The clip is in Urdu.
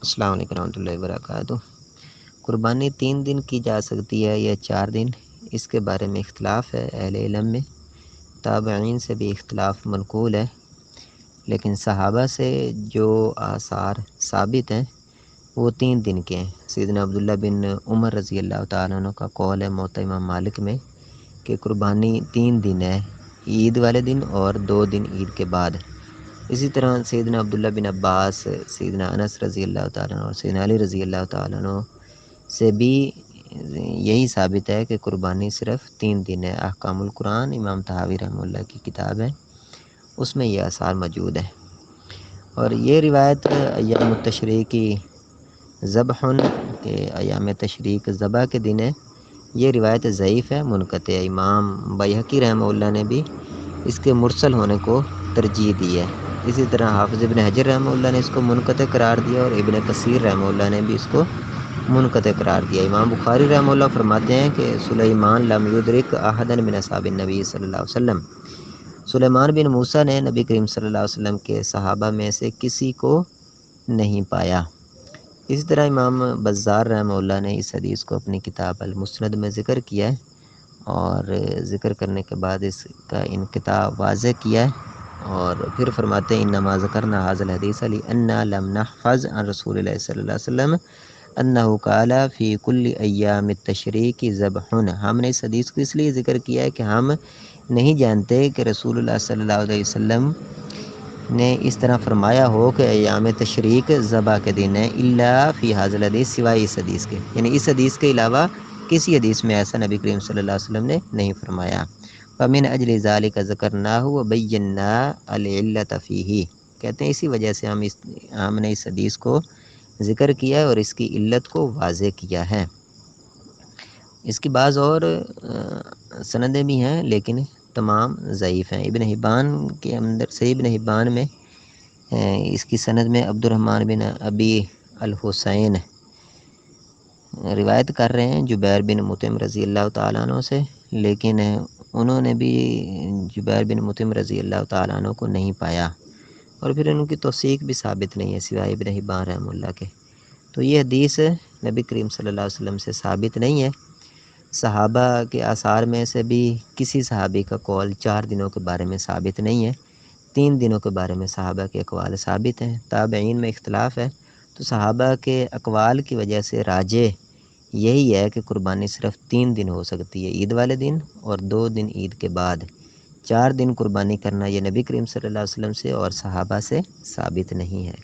السلام علیکم ورحمۃ اللہ وبرکاتہ۔ قربانی 3 دن کی جا سکتی ہے یا 4 دن، اس کے بارے میں اختلاف ہے اہل علم میں۔ تابعین سے بھی اختلاف منقول ہے، لیکن صحابہ سے جو آثار ثابت ہیں وہ 3 دن کے ہیں۔ سیدنا عبداللہ بن عمر رضی اللہ تعالیٰ عنہ کا قول ہے موطا امام مالک میں کہ قربانی 3 دن ہے، عید والے دن اور 2 دن عید کے بعد۔ اسی طرح سیدنا عبداللہ بن عباس، سیدنا انس رضی اللہ تعالیٰ عنہ اور سیدنا علی رضی اللہ تعالیٰ عنہ سے بھی یہی ثابت ہے کہ قربانی صرف 3 دن ہے۔ احکام القرآن امام طحاوی رحمہ اللہ کی کتاب ہے، اس میں یہ آثار موجود ہیں۔ اور یہ روایت ایام التشریق کی ذبح کہ ایام تشریق ذبح کے دن ہے، یہ روایت ضعیف ہے، منقطع ہے۔ امام بیہقی رحمہ اللہ نے بھی اس کے مرسل ہونے کو ترجیح دی ہے۔ اسی طرح حافظ ابن حجر رحمہ اللہ نے اس کو منقطع قرار دیا اور ابن کثیر رحمہ اللہ نے بھی اس کو منقطع قرار دیا۔ امام بخاری رحمہ اللہ فرماتے ہیں کہ سلیمان لم یدرک احدا من اصحاب النبی صلی اللہ علیہ وسلم، سلیمان بن موسیٰ نے نبی کریم صلی اللہ علیہ وسلم کے صحابہ میں سے کسی کو نہیں پایا۔ اسی طرح امام بزار رحمہ اللہ نے اس حدیث کو اپنی کتاب المسند میں ذکر کیا ہے، اور ذکر کرنے کے بعد اس کا انقطاع واضح کیا ہے، اور پھر فرماتے ہیں انما ذکرنا ھذا الحدیث لأننا لم نحفظ عن رسول اللہ صلی اللہ علیہ وسلم انہ قال فی کل ایام التشریق ذبح۔ ہم نے اس حدیث کو اس لیے ذکر کیا ہے کہ ہم نہیں جانتے کہ رسول اللہ صلی اللہ علیہ وسلم نے اس طرح فرمایا ہو کہ ایام تشریق ذبح کے دن ہے، الا فی ھذا الحدیث، سوائے اس حدیث کے، یعنی اس حدیث کے علاوہ کسی حدیث میں ایسا نبی کریم صلی اللہ علیہ وسلم نے نہیں فرمایا۔ فمن اجل ذلک ذکرناہ وبینا العلۃ فیہ، کہتے ہیں اسی وجہ سے ہم نے اس حدیث کو ذکر کیا ہے اور اس کی علت کو واضح کیا ہے۔ اس کی بعض اور سندیں بھی ہیں لیکن تمام ضعیف ہیں۔ ابن حبان کے اندر صحیح ابن حبان میں اس کی سند میں عبد الرحمن بن ابی الحسین روایت کر رہے ہیں جبیر بن مطعم رضی اللہ تعالیٰ عنہ سے، لیکن انہوں نے بھی جبیر بن مطعم رضی اللہ تعالیٰ عنہ کو نہیں پایا، اور پھر ان کی توثیق بھی ثابت نہیں ہے سوائے ابن حبان رحمہ اللہ کے۔ تو یہ حدیث نبی کریم صلی اللہ علیہ وسلم سے ثابت نہیں ہے۔ صحابہ کے آثار میں سے بھی کسی صحابی کا قول 4 دنوں کے بارے میں ثابت نہیں ہے، 3 دنوں کے بارے میں صحابہ کے اقوال ثابت ہیں۔ تابعین میں اختلاف ہے، تو صحابہ کے اقوال کی وجہ سے راجح یہی ہے کہ قربانی صرف 3 دن ہو سکتی ہے، عید والے دن اور 2 دن عید کے بعد۔ 4 دن قربانی کرنا یہ نبی کریم صلی اللہ علیہ وسلم سے اور صحابہ سے ثابت نہیں ہے۔